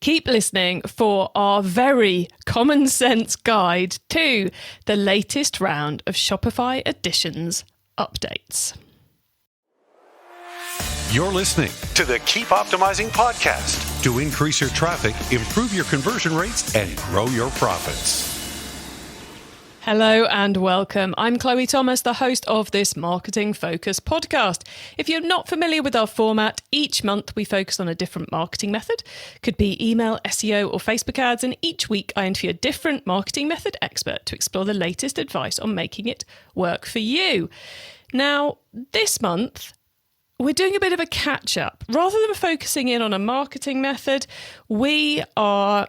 Keep listening for our very common sense guide to the latest round of Shopify Editions Updates. You're listening to the Keep Optimizing podcast to increase your traffic, improve your conversion rates, and grow your profits. Hello and welcome. I'm Chloe Thomas, the host of this Marketing Focus podcast. If you're not familiar with our format, each month we focus on a different marketing method. Could be email, SEO, or Facebook ads, and each week I interview a different marketing method expert to explore the latest advice on making it work for you. Now, this month, we're doing a bit of a catch-up. Rather than focusing in on a marketing method, we are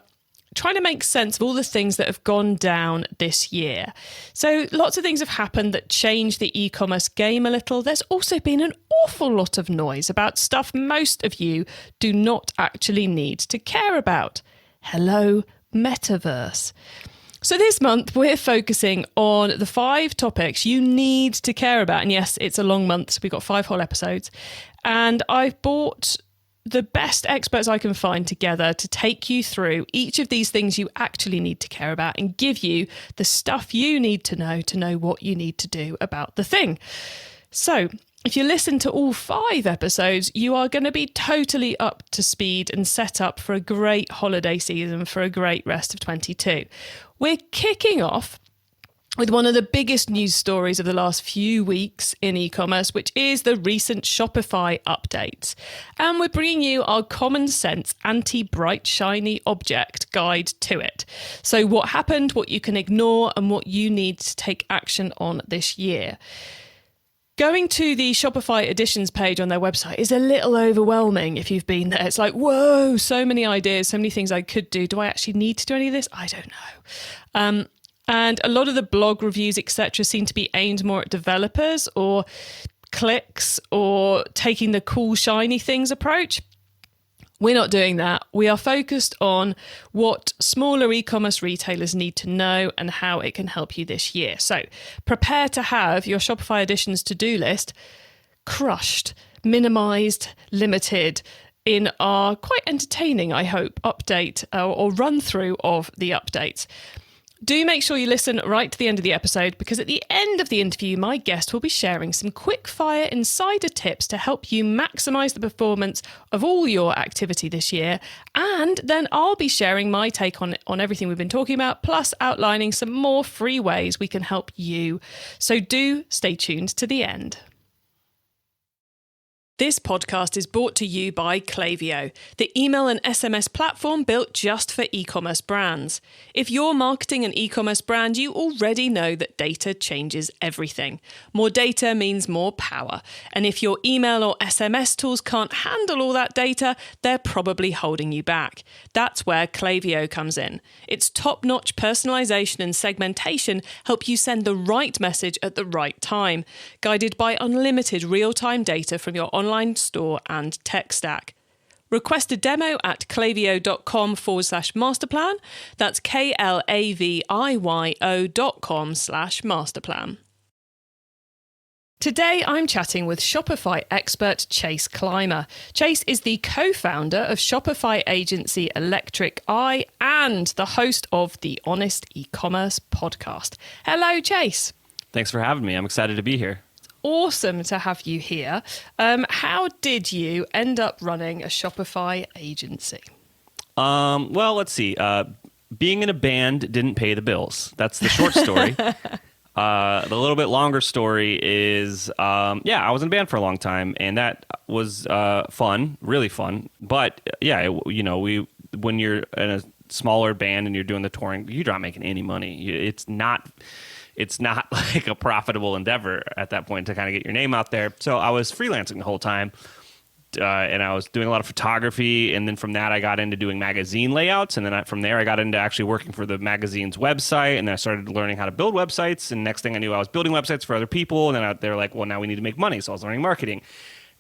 trying to make sense of all the things that have gone down this year. So lots of things have happened that changed the e-commerce game a little. There's also been an awful lot of noise about stuff most of you do not actually need to care about. Hello, Metaverse. So this month, we're focusing on the 5 topics you need to care about. And yes, it's a long month, so we've got 5 whole episodes. And I've brought the best experts I can find together to take you through each of these things you actually need to care about and give you the stuff you need to know what you need to do about the thing. So if you listen to all 5 episodes, you are going to be totally up to speed and set up for a great holiday season, for a great rest of 22. We're kicking off with one of the biggest news stories of the last few weeks in e-commerce, which is the recent Shopify updates. And we're bringing you our common sense anti-bright shiny object guide to it. So what happened, what you can ignore, and what you need to take action on this year. Going to the Shopify Editions page on their website is a little overwhelming if you've been there. It's like, whoa, so many ideas, so many things I could do. Do I actually need to do any of this? I don't know. And a lot of the blog reviews, etc., seem to be aimed more at developers or clicks or taking the cool, shiny things approach. We're not doing that. We are focused on what smaller e-commerce retailers need to know and how it can help you this year. So prepare to have your Shopify Editions to-do list crushed, minimized, limited in our quite entertaining, I hope, update or run through of the updates. Do make sure you listen right to the end of the episode, because at the end of the interview, my guest will be sharing some quick-fire insider tips to help you maximize the performance of all your activity this year. And then I'll be sharing my take on everything we've been talking about, plus outlining some more free ways we can help you. So do stay tuned to the end. This podcast is brought to you by Klaviyo, the email and SMS platform built just for e-commerce brands. If you're marketing an e-commerce brand, you already know that data changes everything. More data means more power. And if your email or SMS tools can't handle all that data, they're probably holding you back. That's where Klaviyo comes in. Its top-notch personalization and segmentation help you send the right message at the right time, guided by unlimited real-time data from your online store and tech stack. Request a demo at klaviyo.com/masterplan. That's KLAVIYO.com/masterplan. Today, I'm chatting with Shopify expert Chase Clymer. Chase is the co-founder of Shopify agency Electric Eye and the host of the Honest E-commerce podcast. Hello, Chase. Thanks for having me. I'm excited to be here. Awesome to have you here. How did you end up running a Shopify agency? Well, let's see. Being in a band didn't pay the bills. That's the short story. The little bit longer story is, I was in a band for a long time, and that was fun, really fun. But when you're in a smaller band and you're doing the touring, you're not making any money. It's not like a profitable endeavor at that point to kind of get your name out there. So I was freelancing the whole time, and I was doing a lot of photography. And then from that, I got into doing magazine layouts. And then from there, I got into actually working for the magazine's website. And then I started learning how to build websites. And next thing I knew, I was building websites for other people. And then they were like, well, now we need to make money. So I was learning marketing.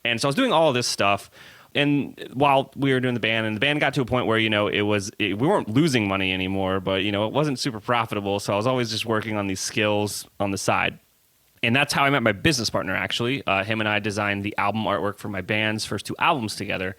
And so I was doing all of this stuff. And while we were doing the band got to a point where, we weren't losing money anymore, but, it wasn't super profitable. So I was always just working on these skills on the side. And that's how I met my business partner, actually. Him and I designed the album artwork for my band's first 2 albums together.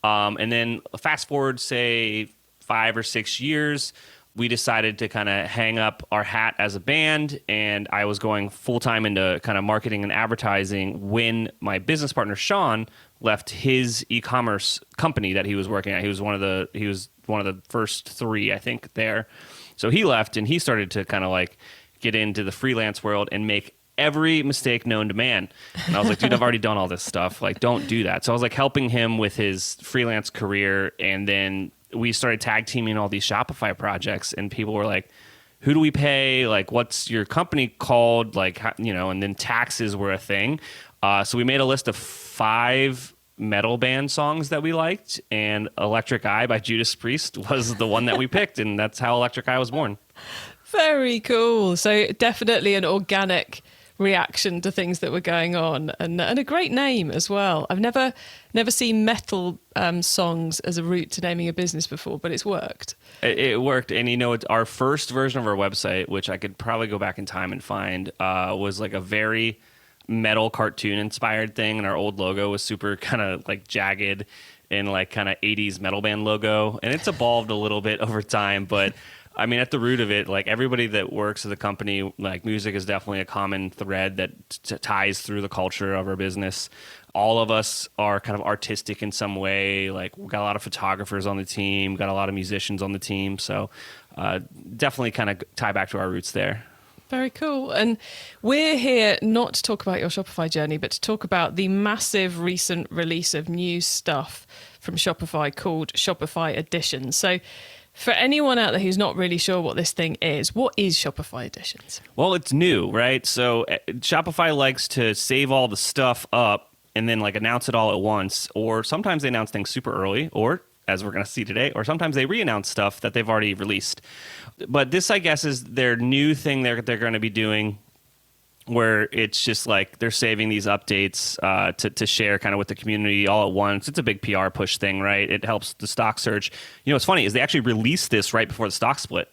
And then fast forward, say 5 or 6 years, we decided to kind of hang up our hat as a band, and I was going full time into kind of marketing and advertising when my business partner Sean left his e-commerce company that he was working at. He was one of the first 3, I think, there. So he left, and he started to kind of like get into the freelance world and make every mistake known to man. And I was like, dude, I've already done all this stuff. Like, don't do that. So I was like helping him with his freelance career, and then we started tag teaming all these Shopify projects, and people were like, who do we pay? Like, what's your company called? Like, and then taxes were a thing. So we made a list of 5 metal band songs that we liked, and Electric Eye by Judas Priest was the one that we picked, and that's how Electric Eye was born. Very cool. So definitely an organic reaction to things that were going on, and a great name as well. I've never seen metal songs as a route to naming a business before, but it's worked. It worked, and it's our first version of our website, which I could probably go back in time and find, was like a very metal cartoon inspired thing, and our old logo was super kind of like jagged and like kind of 80s metal band logo, and it's evolved a little bit over time, but I mean, at the root of it, like everybody that works at the company, like music is definitely a common thread that ties through the culture of our business. All of us are kind of artistic in some way. Like, we've got a lot of photographers on the team, got a lot of musicians on the team. So definitely kind of tie back to our roots there. Very cool. And we're here not to talk about your Shopify journey, but to talk about the massive recent release of new stuff from Shopify called Shopify Editions. So for anyone out there who's not really sure what this thing is, what is Shopify Editions? Well, it's new, right? So Shopify likes to save all the stuff up and then like announce it all at once, or sometimes they announce things super early, or as we're going to see today, or sometimes they re-announce stuff that they've already released. But this, I guess, is their new thing they're going to be doing, where it's just like they're saving these updates to share kind of with the community all at once. It's a big PR push thing, right? It helps the stock surge. You know, what's funny is they actually released this right before the stock split.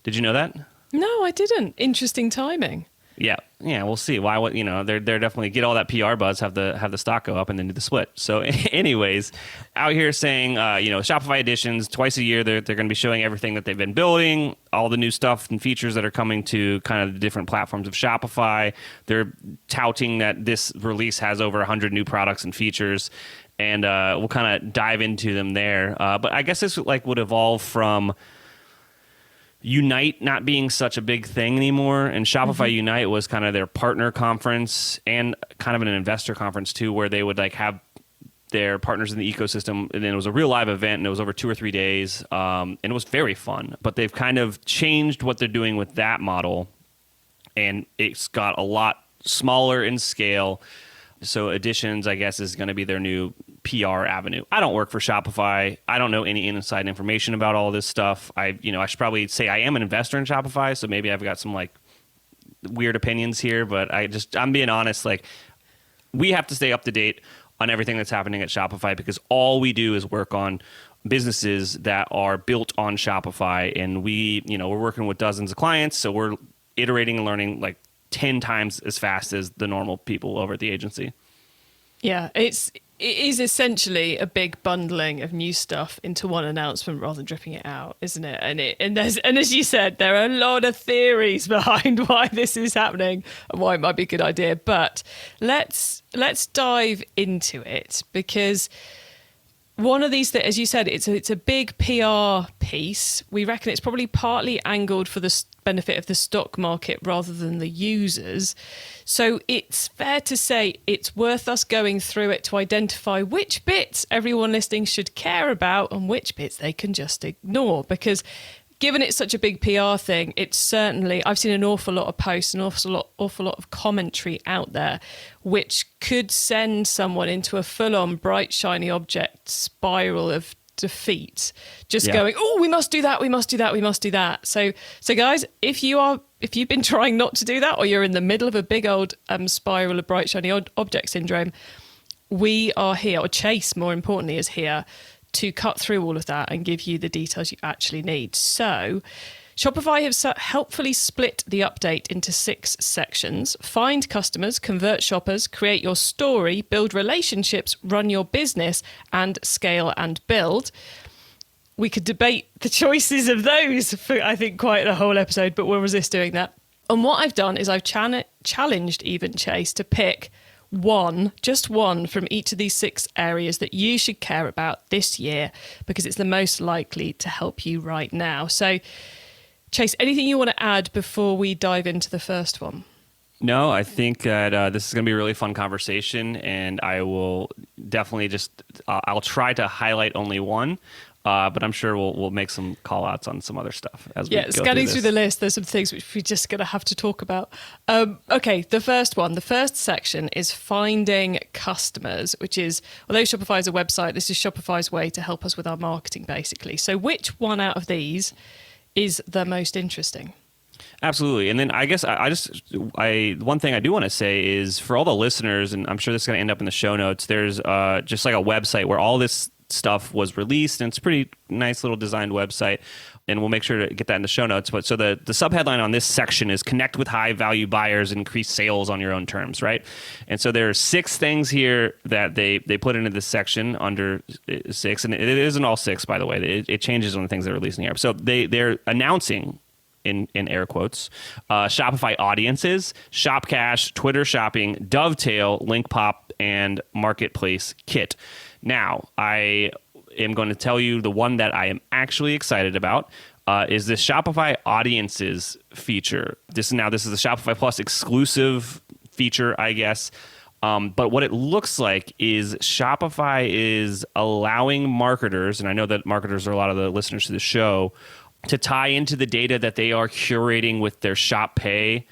Did you know that? No, I didn't. Interesting timing. Yeah, we'll see. Why? What? They're definitely get all that PR buzz, have the stock go up, and then do the split. So, anyways, out here saying, Shopify Editions twice a year. They're going to be showing everything that they've been building, all the new stuff and features that are coming to kind of the different platforms of Shopify. They're touting that this release has over 100 new products and features, and we'll kind of dive into them there. But I guess this would evolve from Unite not being such a big thing anymore, and Shopify Unite was kind of their partner conference and kind of an investor conference too, where they would like have their partners in the ecosystem, and then it was a real live event, and it was over 2 or 3 days, and it was very fun. But they've kind of changed what they're doing with that model, and it's got a lot smaller in scale. So Editions, I guess, is going to be their new PR avenue. I don't work for Shopify. I don't know any inside information about all this stuff. I should probably say I am an investor in Shopify, so maybe I've got some like weird opinions here, but I'm being honest. Like, we have to stay up to date on everything that's happening at Shopify, because all we do is work on businesses that are built on Shopify, and we're working with dozens of clients, so we're iterating and learning like 10 times as fast as the normal people over at the agency. Yeah, it is essentially a big bundling of new stuff into one announcement rather than dripping it out, isn't it? And as you said, there are a lot of theories behind why this is happening and why it might be a good idea. But let's dive into it, because one of these, as you said, it's a big PR piece. We reckon it's probably partly angled for the benefit of the stock market rather than the users. So it's fair to say it's worth us going through it to identify which bits everyone listening should care about and which bits they can just ignore. Because given it's such a big PR thing, it's certainly, I've seen an awful lot of posts, an awful lot of commentary out there, which could send someone into a full-on bright, shiny object spiral of defeat, going, oh, we must do that, we must do that, we must do that. So guys, if you've been trying not to do that, or you're in the middle of a big old spiral of bright, shiny object syndrome, we are here, or Chase, more importantly, is here to cut through all of that and give you the details you actually need. So Shopify have helpfully split the update into 6 sections: find customers, convert shoppers, create your story, build relationships, run your business, and scale and build. We could debate the choices of those for, I think, quite the whole episode, but we'll resist doing that. And what I've done is I've challenged even Chase to pick just one from each of these 6 areas that you should care about this year, because it's the most likely to help you right now. So, Chase, anything you want to add before we dive into the first one? No, I think that this is going to be a really fun conversation, and I will definitely I'll try to highlight only one. But I'm sure we'll make some call outs on some other stuff as we go scanning through the list, there's some things which we're just going to have to talk about. Okay, the first section is finding customers, which is, although Shopify is a website, this is Shopify's way to help us with our marketing, basically. So which one out of these is the most interesting? Absolutely. And then I guess one thing I do want to say is, for all the listeners, and I'm sure this is going to end up in the show notes, there's just like a website where all this stuff was released, and it's a pretty nice little designed website, and we'll make sure to get that in the show notes. But so the subheadline on this section is connect with high value buyers, increase sales on your own terms, right? And so there are 6 things here that they put into this section under 6, and it isn't all 6, by the way. It changes on the things they're releasing here. So they're announcing, in air quotes, Shopify Audiences, Shop Cash, Twitter Shopping, Dovetail, Link Pop, and Marketplace Kit. Now, I am going to tell you the one that I am actually excited about is this Shopify Audiences feature. This is the Shopify Plus exclusive feature, I guess. But what it looks like is Shopify is allowing marketers, and I know that marketers are a lot of the listeners to the show, to tie into the data that they are curating with their Shop Pay.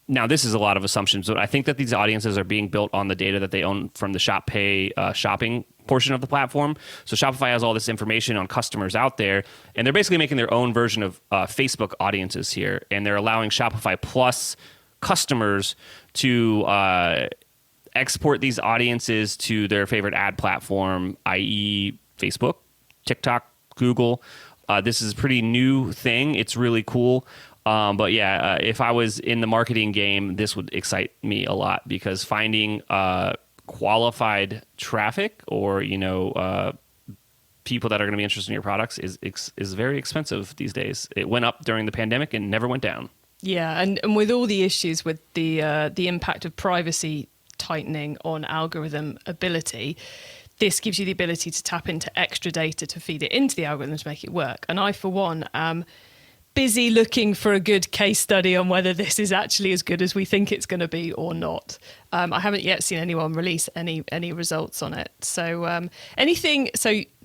Now, this is a lot of assumptions, but I think that these audiences are being built on the data that they own from the Shop Pay shopping portion of the platform. So Shopify has all this information on customers out there, and they're basically making their own version of Facebook audiences here, and they're allowing Shopify Plus customers to export these audiences to their favorite ad platform, i.e. Facebook, TikTok, Google. This is a pretty new thing. It's really cool. But yeah, if I was in the marketing game, this would excite me a lot, because finding qualified traffic or people that are going to be interested in your products is very expensive these days. It went up during the pandemic and never went down. Yeah, and with all the issues with the impact of privacy tightening on algorithm ability, this gives you the ability to tap into extra data to feed it into the algorithm to make it work. And I, for one, am busy looking for a good case study on whether this is actually as good as we think it's going to be or not. I haven't yet seen anyone release any results on it. So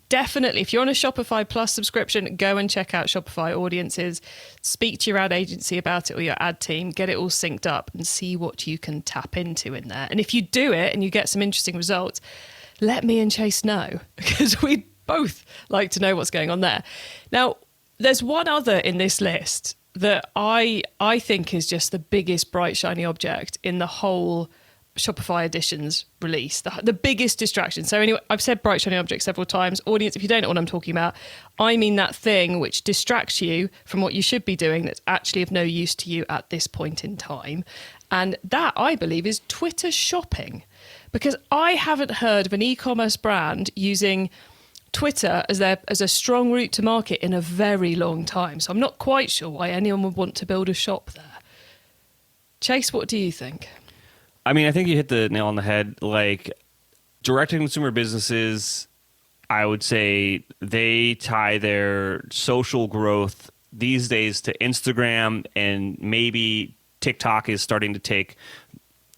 definitely, if you're on a Shopify Plus subscription, go and check out Shopify Audiences. Speak to your ad agency about it or your ad team. Get it all synced up and see what you can tap into in there. And if you do it and you get some interesting results, let me and Chase know, because we'd both like to know what's going on there. Now, there's one other in this list that I think is just the biggest bright, shiny object in the whole Shopify Editions release, the biggest distraction. So anyway, I've said bright, shiny object several times. Audience, if you don't know what I'm talking about, I mean that thing which distracts you from what you should be doing that's actually of no use to you at this point in time. And that, I believe, is Twitter shopping. Because I haven't heard of an e-commerce brand using Twitter as a strong route to market in a very long time. So I'm not quite sure why anyone would want to build a shop there. Chase, what do you think? I mean, I think you hit the nail on the head. Like, direct-to-consumer businesses, I would say they tie their social growth these days to Instagram, and maybe TikTok is starting to take...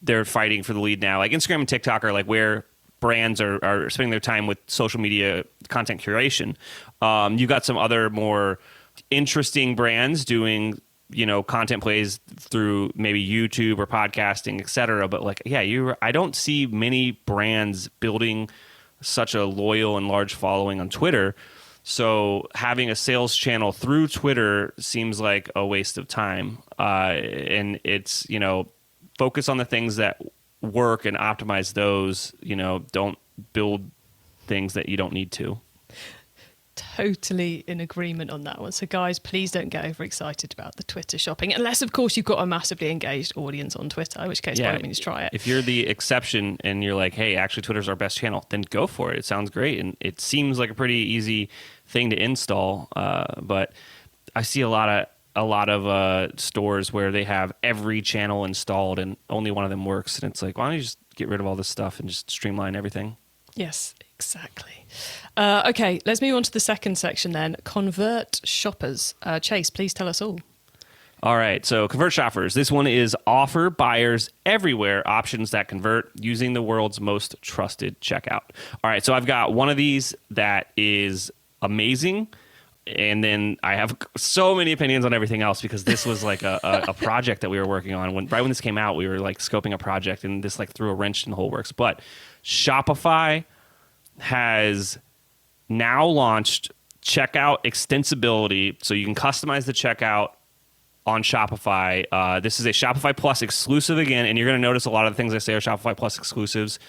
They're fighting for the lead now. Like, Instagram and TikTok are like where brands are spending their time with social media content curation. You've got some other more interesting brands doing, content plays through maybe YouTube or podcasting, et cetera. But like, yeah, I don't see many brands building such a loyal and large following on Twitter. So having a sales channel through Twitter seems like a waste of time. And it's, focus on the things that work and optimize those. Don't build things that you don't need to. totally in agreement on that one. So guys, please don't get overexcited about the Twitter shopping, unless of course you've got a massively engaged audience on Twitter, in which case by all means try it. If you're the exception and you're like, hey, actually Twitter's our best channel, then go for it. It sounds great. And it seems like a pretty easy thing to install. But I see a lot of stores where they have every channel installed and only one of them works. And it's like, why don't you just get rid of all this stuff and just streamline everything? Yes, exactly. Okay, let's move on to the second section then. Convert shoppers. Chase, please tell us all. All right, so convert shoppers. This one is offer buyers everywhere options that convert using the world's most trusted checkout. All right, so I've got one of these that is amazing. And then I have so many opinions on everything else because this was like a project that we were working on. Right when this came out, we were like scoping a project and this like threw a wrench in the whole works. But Shopify has now launched checkout extensibility. So you can customize the checkout on Shopify. This is a Shopify Plus exclusive again. And you're going to notice a lot of the things I say are Shopify Plus exclusives.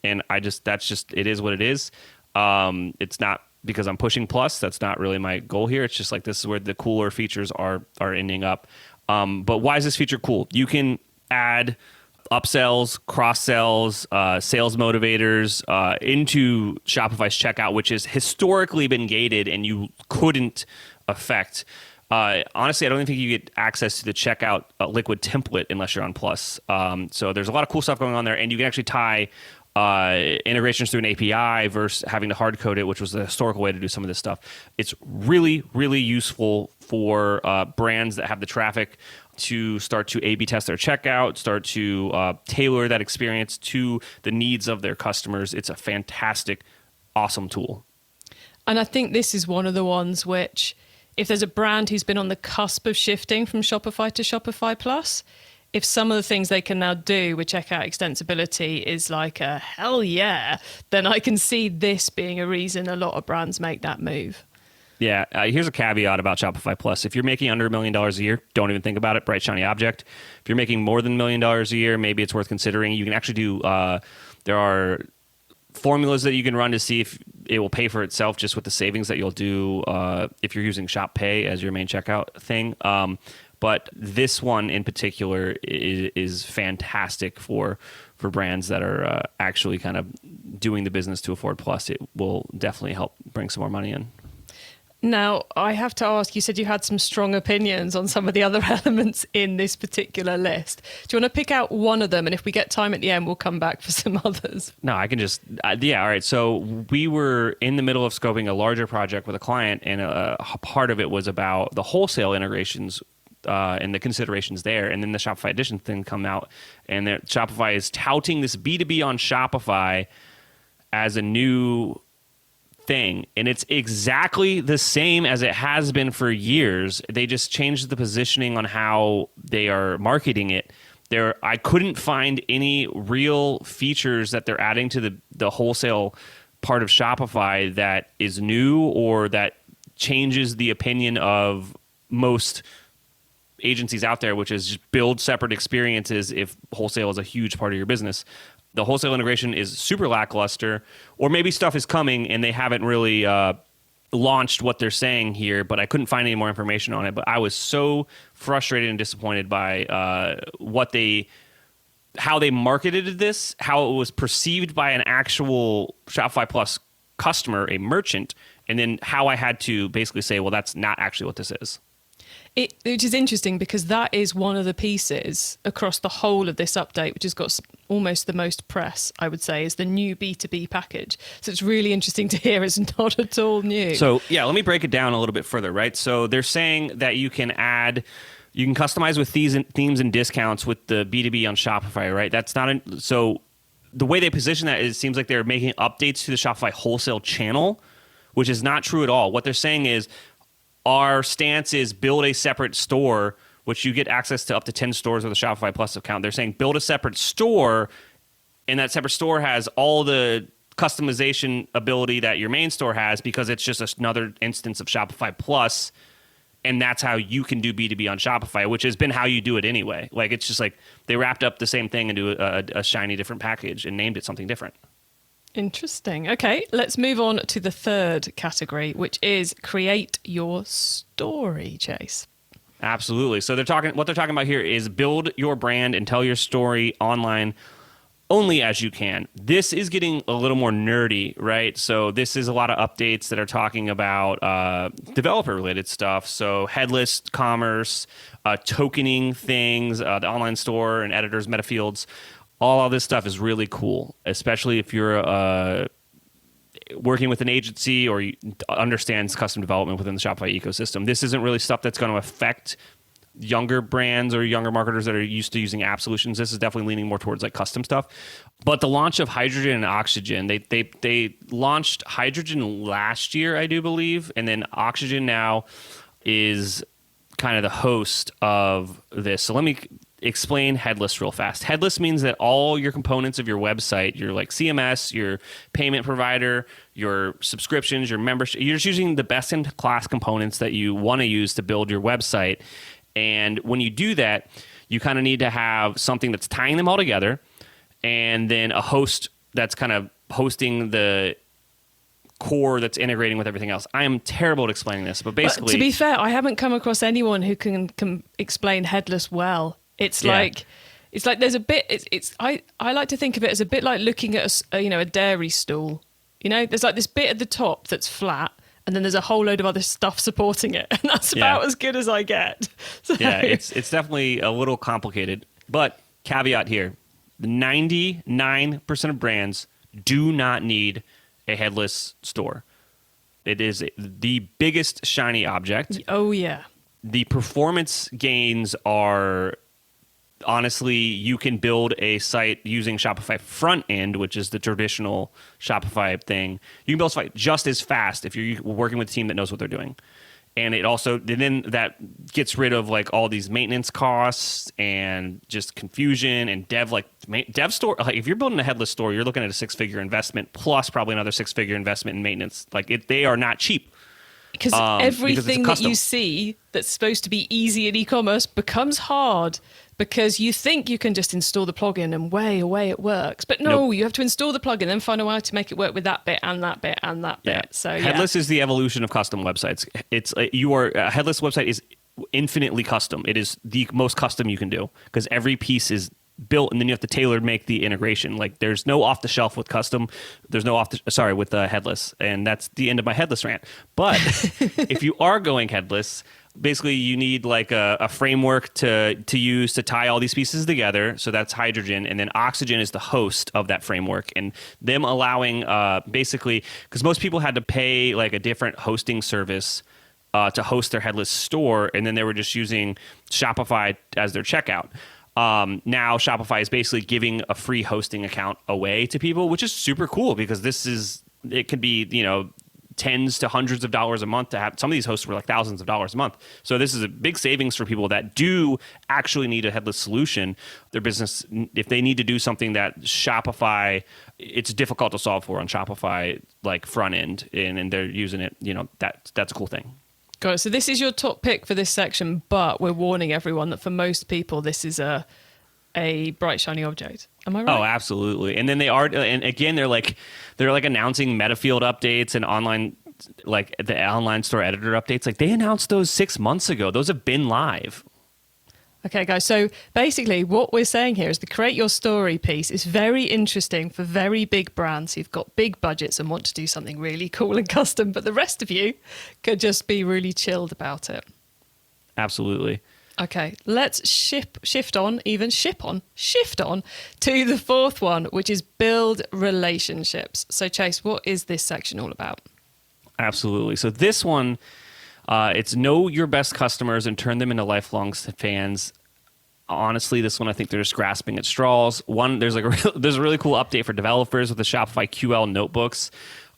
And it is what it is. It's not because I'm pushing Plus. That's not really my goal here. It's just like this is where the cooler features are ending up. But why is this feature cool? You can add upsells, cross-sells, sales motivators into Shopify's checkout, which has historically been gated and you couldn't affect. Honestly, I don't even think you get access to the checkout liquid template unless you're on Plus. So there's a lot of cool stuff going on there, and you can actually tie integrations through an API versus having to hard code it, which was the historical way to do some of this stuff. It's really, really useful for brands that have the traffic to start to A/B test their checkout, start to tailor that experience to the needs of their customers. It's a fantastic, awesome tool. And I think this is one of the ones which, if there's a brand who's been on the cusp of shifting from Shopify to Shopify Plus, if some of the things they can now do with checkout extensibility is like a hell yeah, then I can see this being a reason a lot of brands make that move. Yeah, here's a caveat about Shopify Plus. If you're making under $1 million a year, don't even think about it. Bright, shiny object. If you're making more than $1 million a year, maybe it's worth considering. You can actually do, there are formulas that you can run to see if it will pay for itself just with the savings that you'll do if you're using Shop Pay as your main checkout thing. But this one in particular is fantastic for brands that are actually kind of doing the business to afford Plus. It will definitely help bring some more money in. Now, I have to ask, you said you had some strong opinions on some of the other elements in this particular list. Do you want to pick out one of them? And if we get time at the end, we'll come back for some others. No, I can just, all right. So we were in the middle of scoping a larger project with a client, and a part of it was about the wholesale integrations and the considerations there. And then the Shopify Editions thing come out, and Shopify is touting this B2B on Shopify as a new thing, and it's exactly the same as it has been for years. They just changed the positioning on how they are marketing it. I couldn't find any real features that they're adding to the wholesale part of Shopify that is new or that changes the opinion of most agencies out there, which is just build separate experiences if wholesale is a huge part of your business. The wholesale integration is super lackluster, or maybe stuff is coming and they haven't really launched what they're saying here, but I couldn't find any more information on it. But I was so frustrated and disappointed by how they marketed this, how it was perceived by an actual Shopify Plus customer, a merchant, and then how I had to basically say, well, that's not actually what this is. Which is interesting because that is one of the pieces across the whole of this update, which has got almost the most press, I would say, is the new B2B package. So it's really interesting to hear it's not at all new. So yeah, let me break it down a little bit further, right? So they're saying that you can customize with themes and discounts with the B2B on Shopify, right? That's not so the way they position that is, it seems like they're making updates to the Shopify wholesale channel, which is not true at all. What they're saying is, our stance is build a separate store, which you get access to up to 10 stores with a Shopify Plus account. They're saying build a separate store, and that separate store has all the customization ability that your main store has because it's just another instance of Shopify Plus, and that's how you can do B2B on Shopify, which has been how you do it anyway. Like, it's just like they wrapped up the same thing into a shiny different package and named it something different. Interesting. Okay, let's move on to the third category, which is create your story, Chase. Absolutely. So what they're talking about here is build your brand and tell your story online only as you can. This is getting a little more nerdy, right? So this is a lot of updates that are talking about developer-related stuff. So headless commerce, tokening things, the online store and editors, meta fields. All of this stuff is really cool, especially if you're working with an agency or understands custom development within the Shopify ecosystem. This isn't really stuff that's going to affect younger brands or younger marketers that are used to using app solutions. This is definitely leaning more towards like custom stuff. But the launch of Hydrogen and Oxygen, they launched Hydrogen last year, I do believe, and then Oxygen now is kind of the host of this. So let me explain headless real fast. Headless means that all your components of your website, your like CMS, your payment provider, your subscriptions, your membership, you're just using the best in class components that you want to use to build your website. And when you do that, you kind of need to have something that's tying them all together, and then a host that's kind of hosting the core that's integrating with everything else. I am terrible at explaining this, but basically... But to be fair, I haven't come across anyone who can explain headless well. It's like there's a bit. I like to think of it as a bit like looking at a dairy stool. You know, there's like this bit at the top that's flat, and then there's a whole load of other stuff supporting it, and that's about as good as I get. So. Yeah, it's definitely a little complicated, but caveat here: 99% of brands do not need a headless store. It is the biggest shiny object. Oh yeah. The performance gains are. Honestly, you can build a site using Shopify front end, which is the traditional Shopify thing. You can build a site just as fast if you're working with a team that knows what they're doing. And then that gets rid of like all these maintenance costs and just confusion and dev store. Like if you're building a headless store, you're looking at a 6-figure investment plus probably another 6-figure investment in maintenance. They are not cheap. Because everything that you see that's supposed to be easy in e-commerce becomes hard because you think you can just install the plugin and away it works. But no, You have to install the plugin, then find a way to make it work with that bit and that bit and that bit. So headless is the evolution of custom websites. A headless website is infinitely custom. It is the most custom you can do because every piece is built, and then you have to tailor make the integration. Like there's no off the shelf with custom. There's no with headless, and that's the end of my headless rant. But if you are going headless, basically you need like a framework to use to tie all these pieces together. So that's Hydrogen, and then Oxygen is the host of that framework, and them allowing basically because most people had to pay like a different hosting service to host their headless store, and then they were just using Shopify as their checkout. Now Shopify is basically giving a free hosting account away to people, which is super cool because it could be, tens to hundreds of dollars a month to have. Some of these hosts were like thousands of dollars a month. So this is a big savings for people that do actually need a headless solution. Their business, if they need to do something that Shopify, it's difficult to solve for on Shopify, like front end, and they're using it, that's a cool thing. Got it. So this is your top pick for this section, but we're warning everyone that for most people, this is a bright shiny object. Am I right? Oh, absolutely. And then and again, they're like announcing meta field updates and online, like the online store editor updates. Like they announced those 6 months ago. Those have been live. Okay, guys. So basically what we're saying here is the create your story piece is very interesting for very big brands who've got big budgets and want to do something really cool and custom, but the rest of you could just be really chilled about it. Absolutely. Okay, let's shift on to the fourth one, which is build relationships. So Chase, what is this section all about? Absolutely. So this one, it's know your best customers and turn them into lifelong fans. Honestly, this one I think they're just grasping at straws. One, there's a really cool update for developers with the Shopify QL notebooks.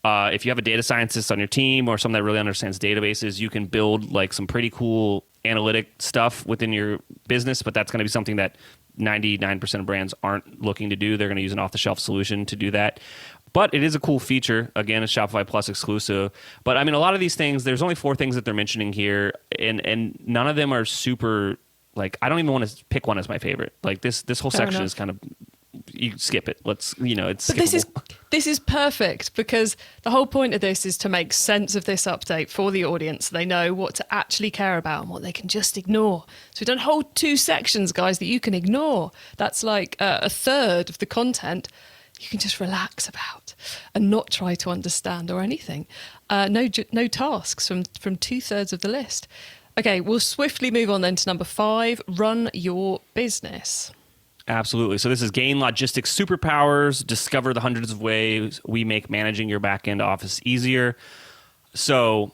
If you have a data scientist on your team or someone that really understands databases, you can build like some pretty cool analytic stuff within your business, but that's going to be something that 99% of brands aren't looking to do. They're going to use an off-the-shelf solution to do that. But it is a cool feature. Again, it's Shopify Plus exclusive. But I mean, a lot of these things, there's only 4 things that they're mentioning here, and none of them are super, like, I don't even want to pick one as my favorite. Like this whole section is kind of, you skip it. It's skippable. This is perfect because the whole point of this is to make sense of this update for the audience so they know what to actually care about and what they can just ignore. So we've done whole 2 sections, guys, that you can ignore. That's like a third of the content you can just relax about and not try to understand or anything. No tasks from 2/3 of the list. Okay, we'll swiftly move on then to number 5, run your business. Absolutely. So this is gain logistics superpowers, discover the hundreds of ways we make managing your back-end office easier. So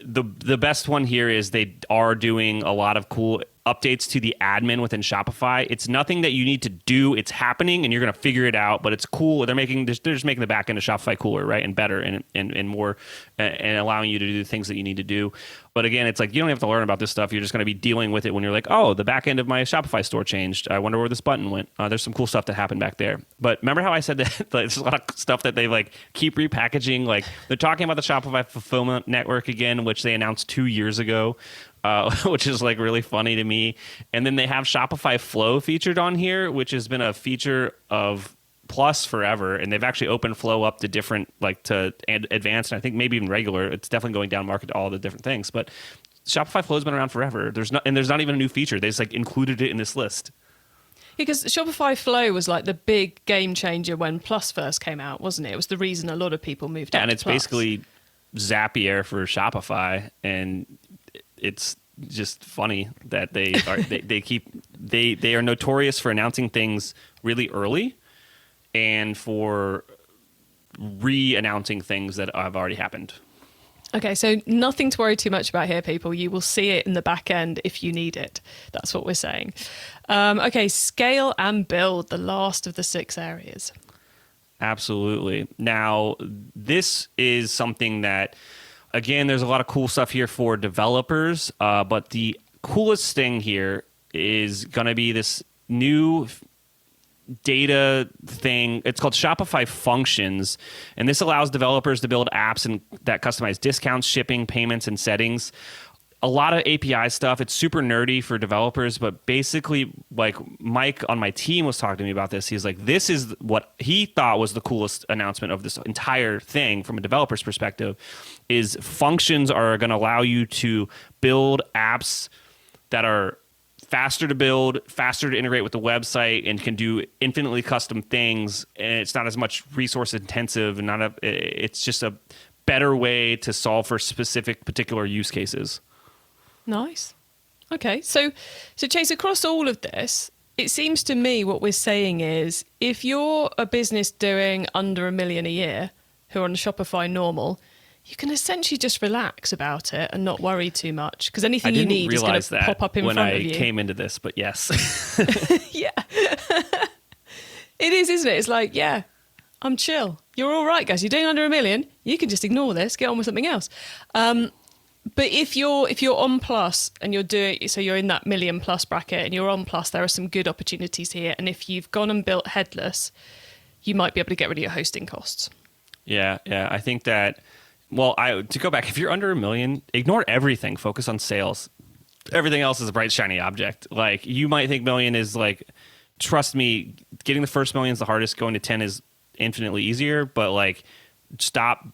the best one here is they are doing a lot of cool updates to the admin within Shopify. It's nothing that you need to do. It's happening and you're going to figure it out, but it's cool. They're just making the back end of Shopify cooler, right? And better and more and allowing you to do the things that you need to do. But again, it's like you don't have to learn about this stuff. You're just going to be dealing with it when you're like, oh, the back end of my Shopify store changed. I wonder where this button went. There's some cool stuff that happened back there. But remember how I said that like, there's a lot of stuff that they like keep repackaging. Like they're talking about the Shopify Fulfillment Network again, which they announced 2 years ago. Which is like really funny to me. And then they have Shopify Flow featured on here, which has been a feature of Plus forever. And they've actually opened Flow up to different, like to advanced, and I think maybe even regular. It's definitely going down market to all the different things. But Shopify Flow's been around forever. There's not even a new feature. They just like included it in this list. Because Shopify Flow was like the big game changer when Plus first came out, wasn't it? It was the reason a lot of people moved up and to it's Plus. Basically Zapier for Shopify, and it's just funny that they are notorious for announcing things really early and for re-announcing things that have already happened. Okay, so nothing to worry too much about here, people. You will see it in the back end if you need it. That's what we're saying. Okay, scale and build, the last of the 6 areas. Absolutely. Now, this is something that, again, there's a lot of cool stuff here for developers, but the coolest thing here is going to be this new data thing. It's called Shopify Functions, and this allows developers to build apps that customize discounts, shipping, payments, and settings. A lot of API stuff. It's super nerdy for developers, but basically, like Mike on my team was talking to me about this. He's like, this is what he thought was the coolest announcement of this entire thing from a developer's perspective, is functions are going to allow you to build apps that are faster to build, faster to integrate with the website, and can do infinitely custom things. And it's not as much resource intensive, and it's just a better way to solve for specific particular use cases. Nice. Okay, so Chase, across all of this, it seems to me what we're saying is if you're a business doing under $1 million a year who are on Shopify normal, you can essentially just relax about it and not worry too much because anything you need is going to pop up in front of you. When I came into this, but yes. Yeah. It is, isn't it? It's like, yeah, I'm chill. You're all right, guys. You're doing under $1 million. You can just ignore this, get on with something else. But if you're on Plus and you're in that $1 million plus bracket and you're on Plus, there are some good opportunities here. And if you've gone and built headless, you might be able to get rid of your hosting costs. Yeah. I think that, to go back, if you're under $1 million, ignore everything. Focus on sales. Everything else is a bright, shiny object. Like you might think $1 million is like, trust me, getting the first $1 million is the hardest. Going to 10 is infinitely easier, but like stop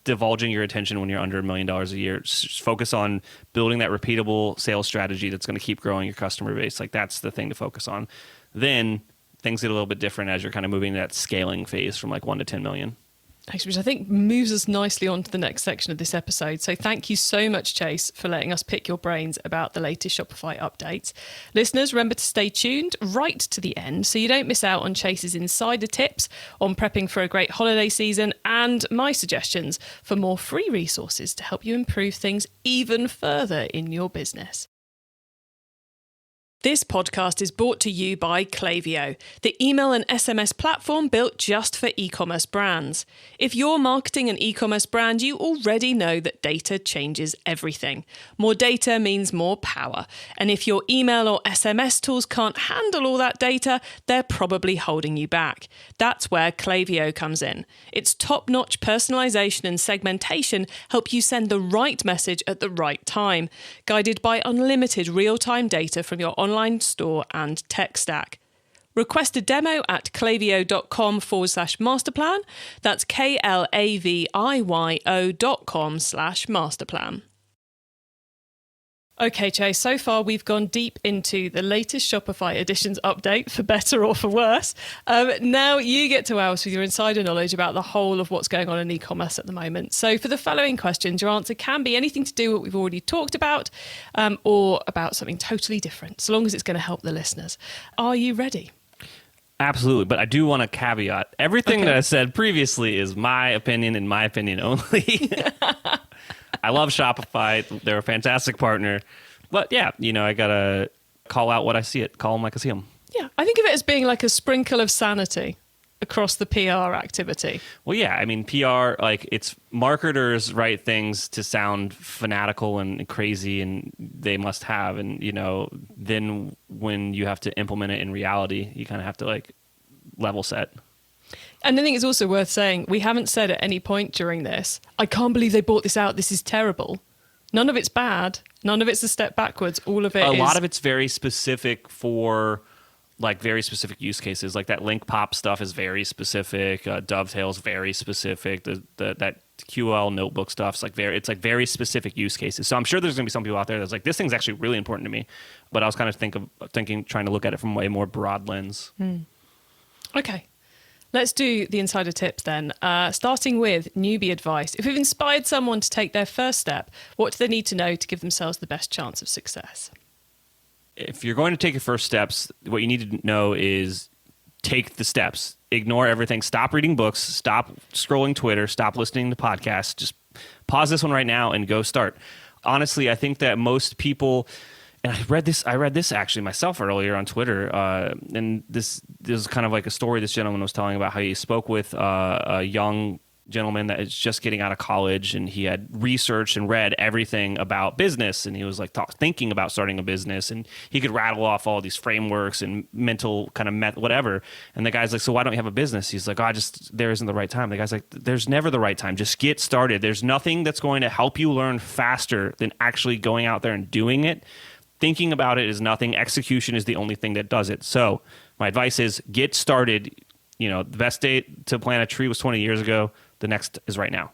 divulging your attention when you're under $1 million a year. Just focus on building that repeatable sales strategy that's going to keep growing your customer base. Like that's the thing to focus on. Then things get a little bit different as you're kind of moving to that scaling phase from like 1 to 10 million. Which I think moves us nicely on to the next section of this episode. So thank you so much, Chase, for letting us pick your brains about the latest Shopify updates. Listeners, remember to stay tuned right to the end so you don't miss out on Chase's insider tips on prepping for a great holiday season and my suggestions for more free resources to help you improve things even further in your business. This podcast is brought to you by Klaviyo, the email and SMS platform built just for e-commerce brands. If you're marketing an e-commerce brand, you already know that data changes everything. More data means more power. And if your email or SMS tools can't handle all that data, they're probably holding you back. That's where Klaviyo comes in. Its top-notch personalization and segmentation help you send the right message at the right time, guided by unlimited real-time data from your online store and tech stack. Request a demo at klaviyo.com/masterplan. That's KLAVIYO.com/masterplan. Okay, Chase, so far we've gone deep into the latest Shopify Editions update, for better or for worse. Now you get to wow us with your insider knowledge about the whole of what's going on in e-commerce at the moment. So for the following questions, your answer can be anything to do with what we've already talked about, or about something totally different, so long as it's going to help the listeners. Are you ready? Absolutely, but I do want to caveat. Everything that I said previously is my opinion and my opinion only. I love Shopify. They're a fantastic partner. But yeah, I got to call out what I see it. Call them like I see them. Yeah, I think of it as being like a sprinkle of sanity across the PR activity. Well, yeah, I mean, PR, it's marketers write things to sound fanatical and crazy, and they must have. And, then when you have to implement it in reality, you kind of have to, level set. And I think it's also worth saying, we haven't said at any point during this, I can't believe they bought this out, this is terrible. None of it's bad. None of it's a step backwards. All of it is... A lot of it's very specific for, very specific use cases. Like that link pop stuff is very specific. Dovetail's very specific. That QL notebook stuff's it's very specific use cases. So I'm sure there's going to be some people out there that's like, this thing's actually really important to me. But I was kind of trying to look at it from a way more broad lens. Okay. Let's do the insider tips then, starting with newbie advice. If we've inspired someone to take their first step, what do they need to know to give themselves the best chance of success? If you're going to take your first steps, what you need to know is take the steps. Ignore everything. Stop reading books. Stop scrolling Twitter. Stop listening to podcasts. Just pause this one right now and go start. Honestly, I think that most people... And I read this actually myself earlier on Twitter, and this is kind of like a story this gentleman was telling about how he spoke with a young gentleman that is just getting out of college, and he had researched and read everything about business, and he was thinking about starting a business, and he could rattle off all these frameworks and mental kind of whatever. And the guy's like, so why don't you have a business? He's like, there isn't the right time. The guy's like, there's never the right time. Just get started. There's nothing that's going to help you learn faster than actually going out there and doing it. Thinking about it is nothing. Execution is the only thing that does it. So my advice is get started. The best date to plant a tree was 20 years ago. The next is right now.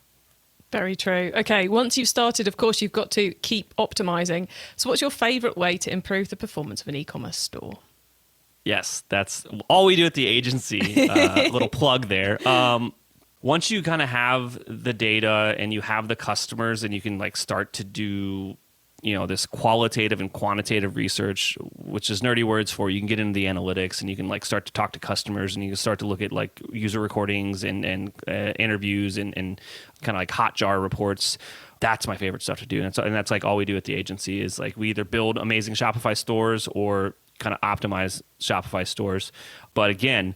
Very true. Okay, once you've started, of course, you've got to keep optimizing. So what's your favorite way to improve the performance of an e-commerce store? Yes, that's all we do at the agency. Little plug there. Once you kind of have the data and you have the customers, and you can start to do this qualitative and quantitative research, which is nerdy words for you can get into the analytics, and you can start to talk to customers, and you can start to look at user recordings and interviews and kind of Hotjar reports. That's my favorite stuff to do. And that's all we do at the agency is we either build amazing Shopify stores or kind of optimize Shopify stores. But again,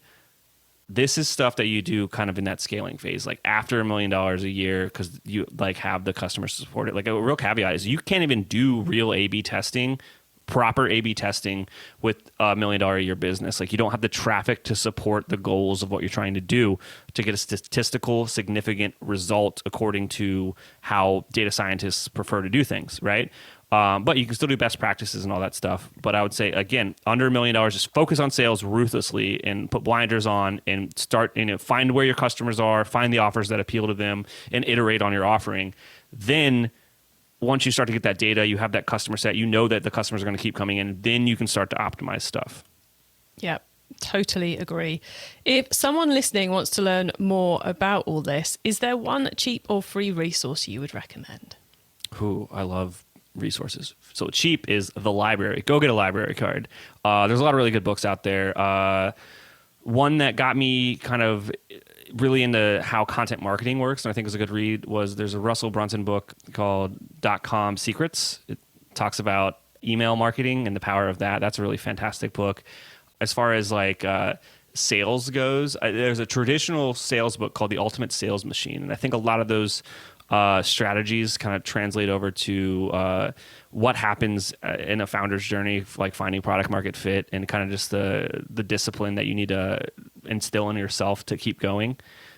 this is stuff that you do kind of in that scaling phase, after $1 million a year, because you have the customers to support it. A real caveat is you can't even do real A/B testing, proper A/B testing with $1 million a year business. You don't have the traffic to support the goals of what you're trying to do to get a statistical significant result according to how data scientists prefer to do things, right? But you can still do best practices and all that stuff. But I would say, again, under $1 million, just focus on sales ruthlessly and put blinders on and start, find where your customers are, find the offers that appeal to them, and iterate on your offering. Then once you start to get that data, you have that customer set, that the customers are going to keep coming in, then you can start to optimize stuff. Yeah, totally agree. If someone listening wants to learn more about all this, is there one cheap or free resource you would recommend? I love resources. So cheap is the library. Go get a library card. There's a lot of really good books out there. One that got me kind of really into how content marketing works, and I think is a good read, there's a Russell Brunson book called .com Secrets. It talks about email marketing and the power of that. That's a really fantastic book. As far as sales goes, there's a traditional sales book called The Ultimate Sales Machine, and I think a lot of those strategies kind of translate over to what happens in a founder's journey, finding product market fit and kind of just the discipline that you need to instill in yourself to keep going.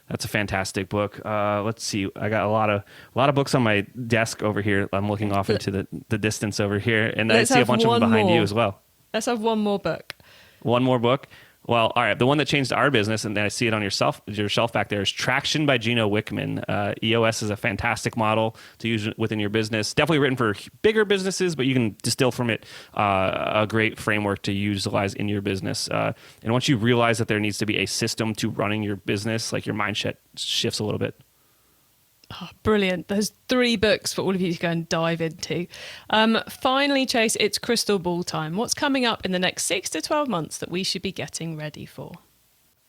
That's a fantastic book. Let's see. I got a lot of books on my desk over here. I'm looking off into the distance over here, and I see a bunch of them behind you as well. Let's have one more book. One more book. Well, all right. The one that changed our business, and then I see it on your shelf back there, is Traction by Gino Wickman. EOS is a fantastic model to use within your business. Definitely written for bigger businesses, but you can distill from it a great framework to utilize in your business. And once you realize that there needs to be a system to running your business, like your mindset shifts a little bit. Oh, brilliant. There's 3 books for all of you to go and dive into. Finally, Chase, it's crystal ball time. What's coming up in the next 6 to 12 months that we should be getting ready for?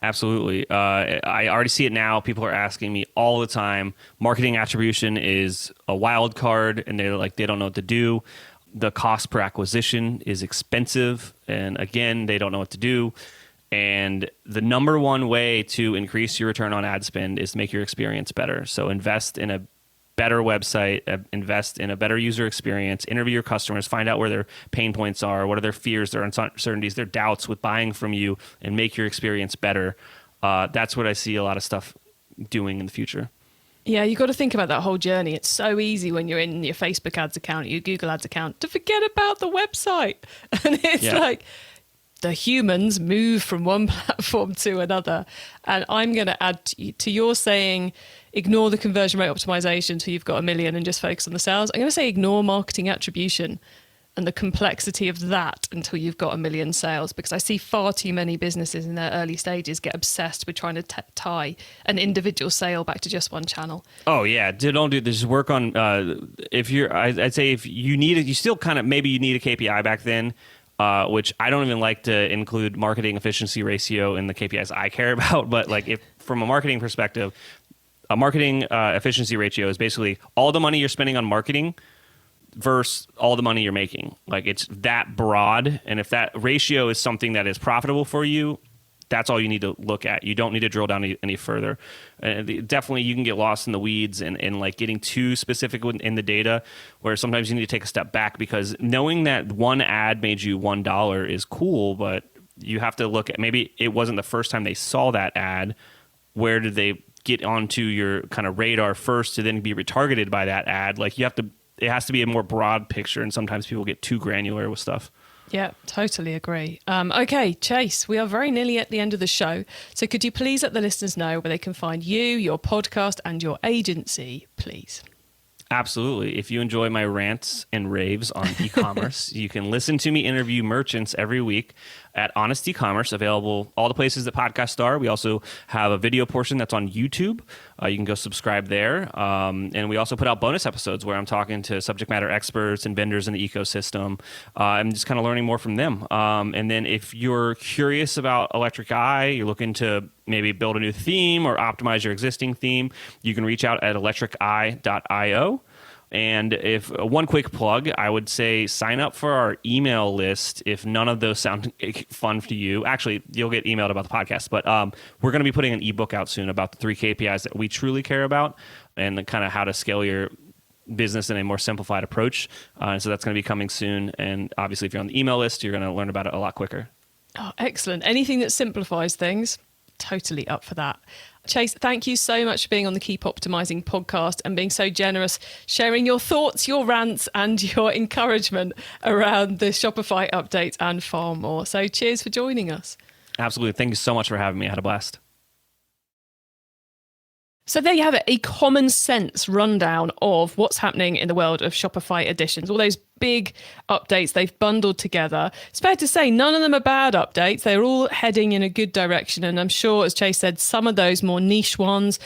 Absolutely. I already see it now. People are asking me all the time. Marketing attribution is a wild card, and they don't know what to do. The cost per acquisition is expensive, and again, they don't know what to do. And the number one way to increase your return on ad spend is to make your experience better. So invest in a better website, invest in a better user experience, interview your customers, find out where their pain points are, what are their fears, their uncertainties, their doubts with buying from you, and make your experience better. That's what I see a lot of stuff doing in the future. Yeah, you got to think about that whole journey. It's so easy when you're in your Facebook ads account, your Google ads account, to forget about the website. And it's like, the humans move from one platform to another. And I'm going to add to your saying, ignore the conversion rate optimization until you've got 1 million and just focus on the sales. I'm going to say ignore marketing attribution and the complexity of that until you've got 1 million sales, because I see far too many businesses in their early stages get obsessed with trying to tie an individual sale back to just one channel. Oh yeah, don't do this. Work on I'd say if you need it, you still kind of maybe you need a KPI back then. Which I don't even like to include marketing efficiency ratio in the KPIs I care about. But like, if from a marketing perspective, a marketing efficiency ratio is basically all the money you're spending on marketing versus all the money you're making. Like, it's that broad. And if that ratio is something that is profitable for you, that's all you need to look at. You don't need to drill down any further. Definitely, you can get lost in the weeds and like getting too specific in the data, where sometimes you need to take a step back, because knowing that one ad made you $1 is cool, but you have to look at, maybe it wasn't the first time they saw that ad. Where did they get onto your kind of radar first to then be retargeted by that ad? Like, it has to be a more broad picture, and sometimes people get too granular with stuff. Yeah, totally agree. Okay, Chase, we are very nearly at the end of the show. So could you please let the listeners know where they can find you, your podcast, and your agency, please? Absolutely. If you enjoy my rants and raves on e-commerce, you can listen to me interview merchants every week at Honest eCommerce, available all the places that podcasts are. We also have a video portion that's on YouTube. You can go subscribe there. And we also put out bonus episodes where I'm talking to subject matter experts and vendors in the ecosystem. I'm just kind of learning more from them. And then if you're curious about Electric Eye, you're looking to maybe build a new theme or optimize your existing theme, you can reach out at electriceye.io. And if one quick plug, I would say sign up for our email list if none of those sound fun to you. Actually, you'll get emailed about the podcast, but we're going to be putting an ebook out soon about the 3 KPIs that we truly care about, and the kind of how to scale your business in a more simplified approach. So that's going to be coming soon. And obviously, if you're on the email list, you're going to learn about it a lot quicker. Oh, excellent. Anything that simplifies things, totally up for that. Chase, thank you so much for being on the Keep Optimizing podcast and being so generous, sharing your thoughts, your rants, and your encouragement around the Shopify updates and far more. So cheers for joining us. Absolutely. Thank you so much for having me. I had a blast. So there you have it, a common sense rundown of what's happening in the world of Shopify Editions. All those big updates they've bundled together. It's fair to say none of them are bad updates. They're all heading in a good direction. And I'm sure, as Chase said, some of those more niche ones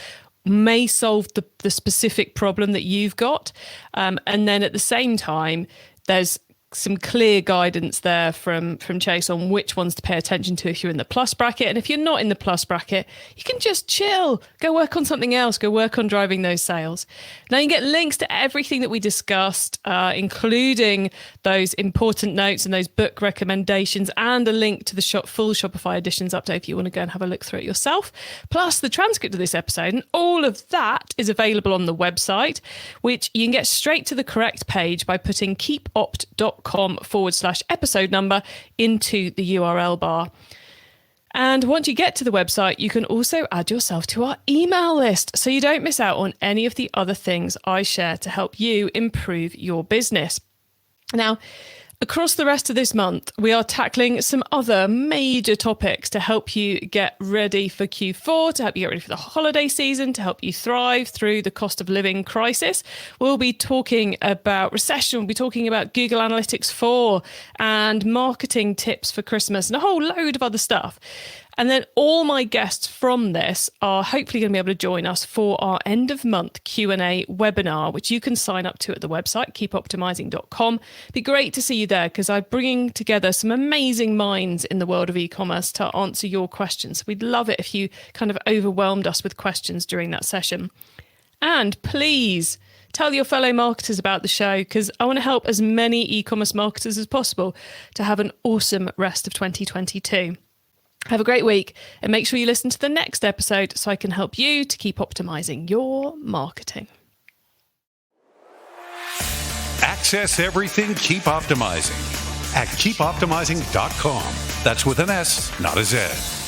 may solve the specific problem that you've got. And then at the same time, there's some clear guidance there from Chase on which ones to pay attention to if you're in the plus bracket. And if you're not in the plus bracket, you can just chill, go work on something else, go work on driving those sales. Now you can get links to everything that we discussed, including those important notes and those book recommendations, and a link to the full Shopify Editions update if you want to go and have a look through it yourself, plus the transcript of this episode. And all of that is available on the website, which you can get straight to the correct page by putting keepopt.com/episode number into the URL bar. And once you get to the website, you can also add yourself to our email list so you don't miss out on any of the other things I share to help you improve your business. Now, Across the rest of this month, we are tackling some other major topics to help you get ready for Q4, to help you get ready for the holiday season, to help you thrive through the cost of living crisis. We'll be talking about recession, we'll be talking about Google Analytics 4 and marketing tips for Christmas and a whole load of other stuff. And then all my guests from this are hopefully going to be able to join us for our end of month Q&A webinar, which you can sign up to at the website, keepoptimizing.com. It'd be great to see you there because I'm bringing together some amazing minds in the world of e-commerce to answer your questions. We'd love it if you kind of overwhelmed us with questions during that session. And please tell your fellow marketers about the show because I want to help as many e-commerce marketers as possible to have an awesome rest of 2022. Have a great week and make sure you listen to the next episode so I can help you to keep optimizing your marketing. Access everything Keep Optimizing at keepoptimizing.com. That's with an S, not a Z.